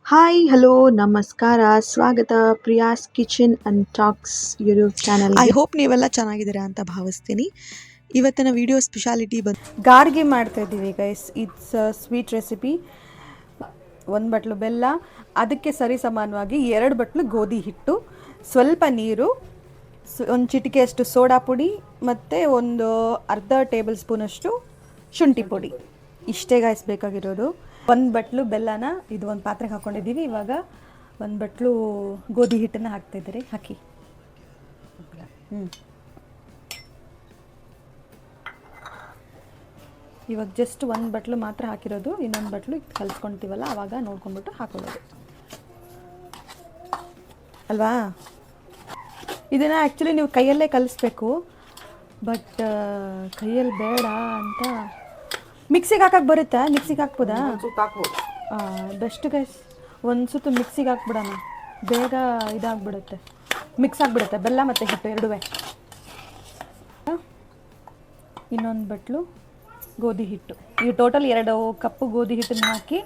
Hi hello ನಮಸ್ಕಾರ ಸ್ವಾಗತ Priya's kitchen and tax YouTube channel. I hope ನೀವೆಲ್ಲ ಚೆನ್ನಾಗಿದ್ದೀರಾ ಅಂತ ಭಾವಿಸ್ತೀನಿ. ಇವತ್ತಿನ ವಿಡಿಯೋ ಸ್ಪೆಷಾಲಿಟಿ ಗಾರ್ಗಿ ಮಾಡ್ತಾ ಇದ್ದೀವಿ ಗೈಸ್. It's sweet recipe. 1 ಬಟ್ಲು ಬೆಲ್ಲ, ಅದಕ್ಕೆ ಸರಿ ಸಮಾನವಾಗಿ 2 ಬಟ್ಲು ಗೋಧಿ ಹಿಟ್ಟು, ಸ್ವಲ್ಪ ನೀರು, ಒಂದು ಚಿಟಿಕೆಯಷ್ಟು ಸೋಡಾ ಪುಡಿ ಮತ್ತು ಒಂದು ಅರ್ಧ ಟೇಬಲ್ ಸ್ಪೂನಷ್ಟು ಶುಂಠಿ ಪುಡಿ. ಇಷ್ಟೇ ಗೈಸ್ ಬೇಕಾಗಿರೋದು. 1 ಬಟ್ಲು ಬೆಲ್ಲನ ಇದು ಒಂದು ಪಾತ್ರೆಗೆ ಹಾಕ್ಕೊಂಡಿದ್ದೀವಿ. ಇವಾಗ 1 ಬಟ್ಲು ಗೋಧಿ ಹಿಟ್ಟನ್ನು ಹಾಕ್ತಾಯಿದ್ದೀರಿ. ಹಾಕಿ. ಇವಾಗ ಜಸ್ಟ್ 1 ಬಟ್ಲು ಮಾತ್ರ ಹಾಕಿರೋದು. ಇನ್ನೊಂದು ಬಟ್ಲು ಕಲಿಸ್ಕೊಳ್ತೀವಲ್ಲ ಆವಾಗ ನೋಡ್ಕೊಂಡ್ಬಿಟ್ಟು ಹಾಕೊಳ್ಳೋದು ಅಲ್ವಾ. ಇದನ್ನು ಆ್ಯಕ್ಚುಲಿ ನೀವು ಕೈಯಲ್ಲೇ ಕಲಿಸ್ಬೇಕು, ಬಟ್ ಕೈಯಲ್ಲಿ ಬೇಡ ಅಂತ. ಮಿಕ್ಸಿಗೆ ಹಾಕಕ್ಕೆ ಬರುತ್ತಾ? ಮಿಕ್ಸಿಗೆ ಹಾಕ್ಬೋದಾ? Best guys. ಒಂದು ಸುತ್ತು ಮಿಕ್ಸಿಗೆ ಹಾಕ್ಬಿಡೋಣ, ಬೇಗ ಇದಾಗ್ಬಿಡುತ್ತೆ, ಮಿಕ್ಸ್ ಆಗಿಬಿಡುತ್ತೆ ಬೆಲ್ಲ ಮತ್ತು ಹಿಟ್ಟು ಎರಡೂ. ಇನ್ನೊಂದು ಬಟ್ಲು ಗೋಧಿ ಹಿಟ್ಟು. ಈ ಟೋಟಲ್ 2 ಕಪ್ಪು ಗೋಧಿ ಹಿಟ್ಟನ್ನು ಹಾಕಿ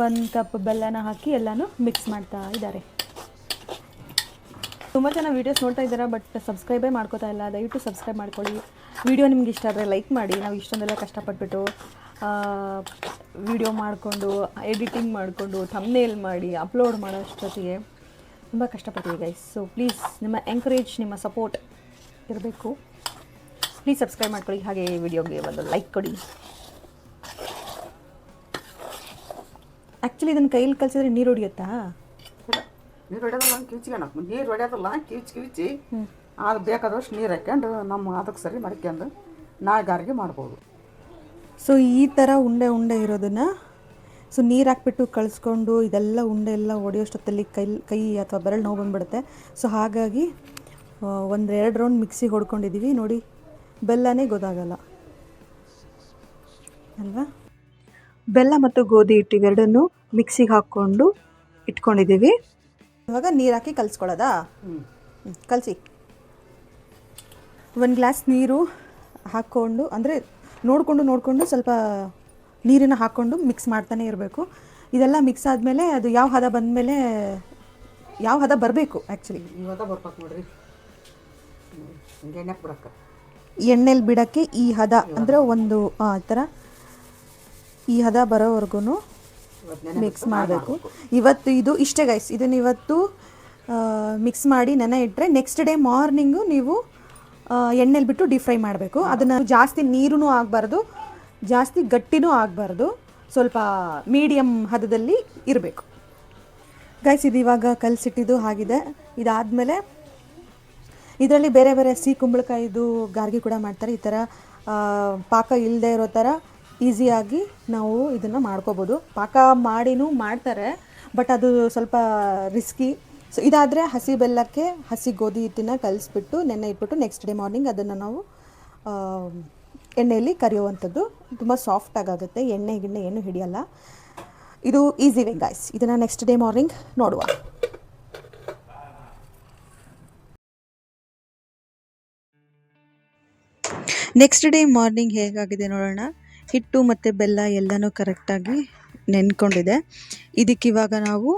1 ಕಪ್ ಬೆಲ್ಲನ ಹಾಕಿ ಎಲ್ಲನೂ ಮಿಕ್ಸ್ ಮಾಡ್ತಾ ಇದ್ದಾರೆ. ತುಂಬ ಜನ ವೀಡಿಯೋಸ್ ನೋಡ್ತಾ ಇದ್ದಾರೆ, ಬಟ್ ಸಬ್ಸ್ಕ್ರೈಬೇ ಮಾಡ್ಕೋತಾ ಇಲ್ಲ. ದಯವಿಟ್ಟು ಸಬ್ಸ್ಕ್ರೈಬ್ ಮಾಡ್ಕೊಳ್ಳಿ. ವಿಡಿಯೋ ನಿಮ್ಗೆ ಇಷ್ಟ ಆದರೆ ಲೈಕ್ ಮಾಡಿ. ನಾವು ಇಷ್ಟೊಂದೆಲ್ಲ ಕಷ್ಟಪಟ್ಬಿಟ್ಟು ವಿಡಿಯೋ ಮಾಡಿಕೊಂಡು ಎಡಿಟಿಂಗ್ ಮಾಡಿಕೊಂಡು ಥಂಬ್ನೇಲ್ ಮಾಡಿ ಅಪ್ಲೋಡ್ ಮಾಡೋಷ್ಟೊತ್ತಿಗೆ ತುಂಬ ಕಷ್ಟಪಡ್ತೀವಿ ಗೈಸ್. ಸೊ ಪ್ಲೀಸ್ ನಿಮ್ಮ ಎಂಕರೇಜ್, ನಿಮ್ಮ ಸಪೋರ್ಟ್ ಇರಬೇಕು. ಪ್ಲೀಸ್ ಸಬ್ಸ್ಕ್ರೈಬ್ ಮಾಡ್ಕೊಳ್ಳಿ, ಹಾಗೆ ವಿಡಿಯೋಗೆ ಒಂದು ಲೈಕ್ ಕೊಡಿ. ಆ್ಯಕ್ಚುಲಿ ಇದನ್ನು ಕೈಯಲ್ಲಿ ಕಲಿಸಿದ್ರೆ ನೀರು ಹೊಡಿಯುತ್ತಾ? ನೀರು ಹೊಡ್ಯೋದಲ್ಲ, ಕಿವಿಚ್ಕೊಳಕ್ಕೆ ನೀರು ಹೊಡ್ಯೋದಲ್ಲ, ಕಿವಿಚಿ ಅದು ಬೇಕಾದಷ್ಟು ನೀರು ಹಾಕ್ಯಂಡು ನಮ್ಮ ಅದಕ್ಕೆ ಸರಿ ಮಾಡ್ಕೊಂಡು ಗಾರಿಗೆ ಮಾಡ್ಬೋದು. ಸೊ ಈ ಥರ ಉಂಡೆ ಉಂಡೆ ಇರೋದನ್ನು ನೀರು ಹಾಕ್ಬಿಟ್ಟು ಕಳಿಸ್ಕೊಂಡು ಇದೆಲ್ಲ ಉಂಡೆ ಎಲ್ಲ ಹೊಡೆಯೋಷ್ಟೊತ್ತಲ್ಲಿ ಕೈ ಅಥವಾ ಬೆರಳು ನೋವು ಬಂದುಬಿಡುತ್ತೆ. ಸೊ ಹಾಗಾಗಿ 1-2 ರೌಂಡ್ ಮಿಕ್ಸಿಗೆ ಹೊಡ್ಕೊಂಡಿದ್ದೀವಿ. ನೋಡಿ, ಬೆಲ್ಲನೇ ಗೊತ್ತಾಗಲ್ಲ ಅಲ್ವಾ. ಬೆಲ್ಲ ಮತ್ತು ಗೋಧಿ ಹಿಟ್ಟು ಇವೆರಡನ್ನು ಮಿಕ್ಸಿಗೆ ಹಾಕ್ಕೊಂಡು ಇಟ್ಕೊಂಡಿದ್ದೀವಿ. ಇವಾಗ ನೀರು ಹಾಕಿ ಕಲಿಸ್ಕೊಳ್ಳೋದಾ? ಕಲಸಿ. 1 ಗ್ಲಾಸ್ ನೀರು ಹಾಕ್ಕೊಂಡು, ಅಂದರೆ ನೋಡಿಕೊಂಡು ಸ್ವಲ್ಪ ನೀರನ್ನು ಹಾಕ್ಕೊಂಡು ಮಿಕ್ಸ್ ಮಾಡ್ತಾನೆ ಇರಬೇಕು. ಇದೆಲ್ಲ ಮಿಕ್ಸ್ ಆದಮೇಲೆ ಅದು ಯಾವ ಹದ ಬಂದಮೇಲೆ, ಯಾವ ಹದ ಬರಬೇಕು ಆ್ಯಕ್ಚುಲಿ ಇವತ್ತ ಬರ್ಬೇಕು ನೋಡ್ರಿ. ಎಣ್ಣೆಗೆ ಬಿಡಕ್ಕೆ, ಎಣ್ಣೆಲಿ ಬಿಡೋಕ್ಕೆ ಈ ಹದ ಅಂದರೆ ಒಂದು ಈ ಥರ ಈ ಹದ ಬರೋವರೆಗೂ ಮಿಕ್ಸ್ ಮಾಡಬೇಕು. ಇವತ್ತು ಇದು ಇಷ್ಟೇ ಗೈಸ್. ಇದನ್ನು ಇವತ್ತು ಮಿಕ್ಸ್ ಮಾಡಿ ನೆನೆ ಇಟ್ಟರೆ ನೆಕ್ಸ್ಟ್ ಡೇ ಮಾರ್ನಿಂಗು ನೀವು ಎಣ್ಣೆಲಿ ಬಿಟ್ಟು ಡೀಪ್ ಫ್ರೈ ಮಾಡಬೇಕು. ಅದನ್ನು ಜಾಸ್ತಿ ನೀರೂ ಆಗಬಾರ್ದು, ಜಾಸ್ತಿ ಗಟ್ಟಿನೂ ಆಗಬಾರ್ದು, ಸ್ವಲ್ಪ ಮೀಡಿಯಮ್ ಹದದಲ್ಲಿ ಇರಬೇಕು ಗೈಸ್. ಇದು ಇವಾಗ ಕಲಸಿಟ್ಟಿದ್ದು ಆಗಿದೆ. ಇದಾದಮೇಲೆ ಇದರಲ್ಲಿ ಬೇರೆ ಬೇರೆ ಸಿಹಿ ಕುಂಬಳಕಾಯಿದು ಗಾರ್ಗಿ ಕೂಡ ಮಾಡ್ತಾರೆ. ಈ ಥರ ಪಾಕ ಇಲ್ಲದೆ ಇರೋ ಥರ ಈಸಿಯಾಗಿ ನಾವು ಇದನ್ನು ಮಾಡ್ಕೋಬೋದು. ಪಾಕ ಮಾಡಿನೂ ಮಾಡ್ತಾರೆ, ಬಟ್ ಅದು ಸ್ವಲ್ಪ ರಿಸ್ಕಿ. ಸೊ ಇದಾದರೆ ಹಸಿ ಬೆಲ್ಲಕ್ಕೆ ಹಸಿ ಗೋಧಿ ಹಿಟ್ಟನ್ನು ಕಲಿಸ್ಬಿಟ್ಟು ನೆನೆ ಇಟ್ಬಿಟ್ಟು ನೆಕ್ಸ್ಟ್ ಡೇ ಮಾರ್ನಿಂಗ್ ಅದನ್ನು ನಾವು ಎಣ್ಣೆಯಲ್ಲಿ ಕರಿಯುವಂಥದ್ದು. ತುಂಬ ಸಾಫ್ಟಾಗುತ್ತೆ, ಎಣ್ಣೆ ಏನು ಹಿಡಿಯಲ್ಲ. ಇದು ಈಸಿ ವೇ ಗಾಯ್ಸ್. ಇದನ್ನು ನೆಕ್ಸ್ಟ್ ಡೇ ಮಾರ್ನಿಂಗ್ ನೋಡುವ. ನೆಕ್ಸ್ಟ್ ಡೇ ಮಾರ್ನಿಂಗ್ ಹೇಗಾಗಿದೆ ನೋಡೋಣ. ಹಿಟ್ಟು ಮತ್ತು ಬೆಲ್ಲ ಎಲ್ಲನೂ ಕರೆಕ್ಟಾಗಿ ನೆನ್ಕೊಂಡಿದೆ. ಇದಕ್ಕಿವಾಗ ನಾವು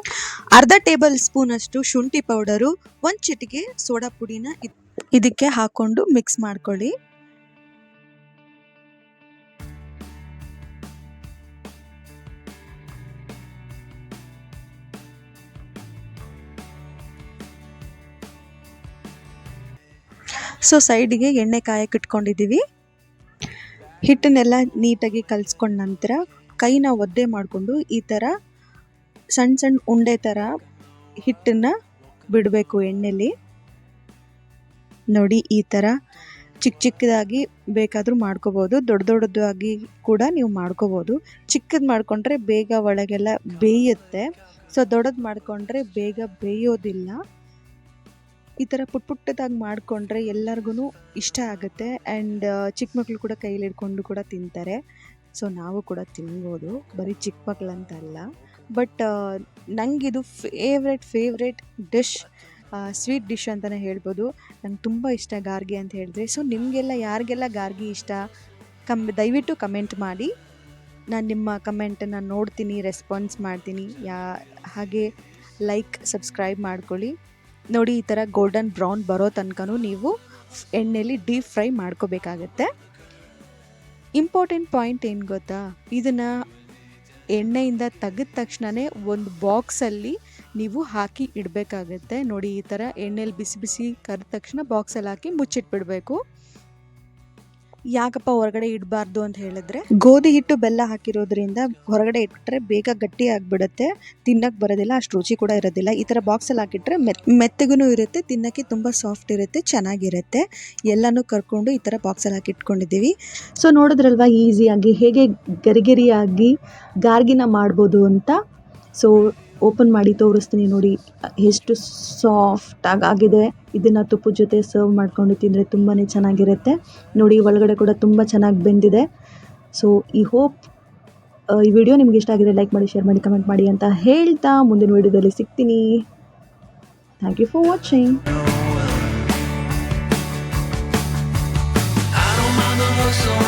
ಅರ್ಧ ಟೇಬಲ್ ಸ್ಪೂನಷ್ಟು ಶುಂಠಿ ಪೌಡರು, 1 ಚಿಟಿಕೆ ಸೋಡಾ ಪುಡಿನ ಇದಕ್ಕೆ ಹಾಕ್ಕೊಂಡು ಮಿಕ್ಸ್ ಮಾಡ್ಕೊಳ್ಳಿ. ಸೊ ಸೈಡಿಗೆ ಎಣ್ಣೆ ಕಾಯಕ್ಕೆ ಇಟ್ಕೊಂಡಿದ್ದೀವಿ. ಹಿಟ್ಟನ್ನೆಲ್ಲ ನೀಟಾಗಿ ಕಲಿಸ್ಕೊಂಡ ನಂತರ ಕೈನ ಒದ್ದೆ ಮಾಡಿಕೊಂಡು ಈ ಥರ ಸಣ್ಣ ಸಣ್ಣ ಉಂಡೆ ಥರ ಹಿಟ್ಟನ್ನು ಬಿಡಬೇಕು ಎಣ್ಣೆಲಿ. ನೋಡಿ, ಈ ಥರ ಚಿಕ್ಕದಾಗಿ ಬೇಕಾದರೂ ಮಾಡ್ಕೋಬೋದು, ದೊಡ್ಡದಾಗಿ ಕೂಡ ನೀವು ಮಾಡ್ಕೋಬೋದು. ಚಿಕ್ಕದು ಮಾಡಿಕೊಂಡ್ರೆ ಬೇಗ ಒಳಗೆಲ್ಲ ಬೇಯುತ್ತೆ. ಸೊ ದೊಡ್ಡದು ಮಾಡಿಕೊಂಡ್ರೆ ಬೇಗ ಬೇಯೋದಿಲ್ಲ. ಈ ಥರ ಪುಟ್ಟದಾಗಿ ಮಾಡಿಕೊಂಡ್ರೆ ಎಲ್ಲರಿಗೂ ಇಷ್ಟ ಆಗುತ್ತೆ. ಆ್ಯಂಡ್ ಚಿಕ್ಕ ಮಕ್ಕಳು ಕೂಡ ಕೈಯಲ್ಲಿ ಹಿಡ್ಕೊಂಡು ಕೂಡ ತಿಂತಾರೆ. ಸೊ ನಾವು ಕೂಡ ತಿನ್ಬೋದು, ಬರೀ ಚಿಕ್ಕ ಮಕ್ಕಳಂತಲ್ಲ. ಬಟ್ ನನಗಿದು ಫೇವ್ರೆಟ್ ಡಿಶ್, ಸ್ವೀಟ್ ಡಿಶ್ ಅಂತಲೇ ಹೇಳ್ಬೋದು. ನಂಗೆ ತುಂಬ ಇಷ್ಟ ಗಾರ್ಗಿ ಅಂತ ಹೇಳಿದ್ರೆ. ಸೊ ನಿಮಗೆಲ್ಲ ಯಾರಿಗೆಲ್ಲ ಗಾರ್ಗಿ ಇಷ್ಟ ದಯವಿಟ್ಟು ಕಮೆಂಟ್ ಮಾಡಿ. ನಾನು ನಿಮ್ಮ ಕಮೆಂಟನ್ನು ನೋಡ್ತೀನಿ, ರೆಸ್ಪಾನ್ಸ್ ಮಾಡ್ತೀನಿ. ಹಾಗೆ ಲೈಕ್, ಸಬ್ಸ್ಕ್ರೈಬ್ ಮಾಡ್ಕೊಳ್ಳಿ. ನೋಡಿ, ಈ ಥರ ಗೋಲ್ಡನ್ ಬ್ರೌನ್ ಬರೋ ತನಕನೂ ನೀವು ಎಣ್ಣೆಲಿ ಡೀಪ್ ಫ್ರೈ ಮಾಡ್ಕೋಬೇಕಾಗತ್ತೆ. ಇಂಪಾರ್ಟೆಂಟ್ ಪಾಯಿಂಟ್ ಏನು ಗೊತ್ತಾ, ಇದನ್ನು ಎಣ್ಣೆಯಿಂದ ತೆಗೆದ ತಕ್ಷಣವೇ ಒಂದು ಬಾಕ್ಸಲ್ಲಿ ನೀವು ಹಾಕಿ ಇಡಬೇಕಾಗತ್ತೆ. ನೋಡಿ, ಈ ಥರ ಎಣ್ಣೆಲಿ ಬಿಸಿ ಬಿಸಿ ಕರೆದ ತಕ್ಷಣ ಬಾಕ್ಸಲ್ಲಿ ಹಾಕಿ ಮುಚ್ಚಿಟ್ಬಿಡಬೇಕು. ಯಾಕಪ್ಪ ಹೊರಗಡೆ ಇಡಬಾರ್ದು ಅಂತ ಹೇಳಿದ್ರೆ, ಗೋಧಿ ಹಿಟ್ಟು ಬೆಲ್ಲ ಹಾಕಿರೋದ್ರಿಂದ ಹೊರಗಡೆ ಇಟ್ಬಿಟ್ರೆ ಬೇಗ ಗಟ್ಟಿ ಆಗಿಬಿಡುತ್ತೆ, ತಿನ್ನಕ್ಕೆ ಬರೋದಿಲ್ಲ, ಅಷ್ಟು ರುಚಿ ಕೂಡ ಇರೋದಿಲ್ಲ. ಈ ಥರ ಬಾಕ್ಸಲ್ಲಿ ಹಾಕಿಟ್ರೆ ಮೆತ್ತಗೂ ಇರುತ್ತೆ, ತಿನ್ನೋಕ್ಕೆ ತುಂಬ ಸಾಫ್ಟ್ ಇರುತ್ತೆ, ಚೆನ್ನಾಗಿರುತ್ತೆ. ಎಲ್ಲನೂ ಕರ್ಕೊಂಡು ಈ ಥರ ಬಾಕ್ಸಲ್ಲಿ ಹಾಕಿ ಇಟ್ಕೊಂಡಿದ್ದೀವಿ. ಸೊ ನೋಡಿದ್ರಲ್ವಾ ಈಸಿಯಾಗಿ ಹೇಗೆ ಗರಿಗರಿಯಾಗಿ ಗಾರ್ಗಿನ ಮಾಡ್ಬೋದು ಅಂತ. ಸೊ ಓಪನ್ ಮಾಡಿ ತೋರಿಸ್ತೀನಿ ನೋಡಿ, ಎಷ್ಟು ಸಾಫ್ಟಾಗಿ ಆಗಿದೆ. ಇದನ್ನು ತುಪ್ಪದ ಜೊತೆ ಸರ್ವ್ ಮಾಡ್ಕೊಂಡು ತಿಂದರೆ ತುಂಬಾ ಚೆನ್ನಾಗಿರುತ್ತೆ. ನೋಡಿ, ಒಳಗಡೆ ಕೂಡ ತುಂಬ ಚೆನ್ನಾಗಿ ಬೆಂದಿದೆ. ಸೊ ಈ ವಿಡಿಯೋ ನಿಮ್ಗೆ ಇಷ್ಟ ಆಗಿದೆ, ಲೈಕ್ ಮಾಡಿ, ಶೇರ್ ಮಾಡಿ, ಕಮೆಂಟ್ ಮಾಡಿ ಅಂತ ಹೇಳ್ತಾ ಮುಂದಿನ ವಿಡಿಯೋದಲ್ಲಿ ಸಿಗ್ತೀನಿ. Thank you for watching. I don't mind the hustle.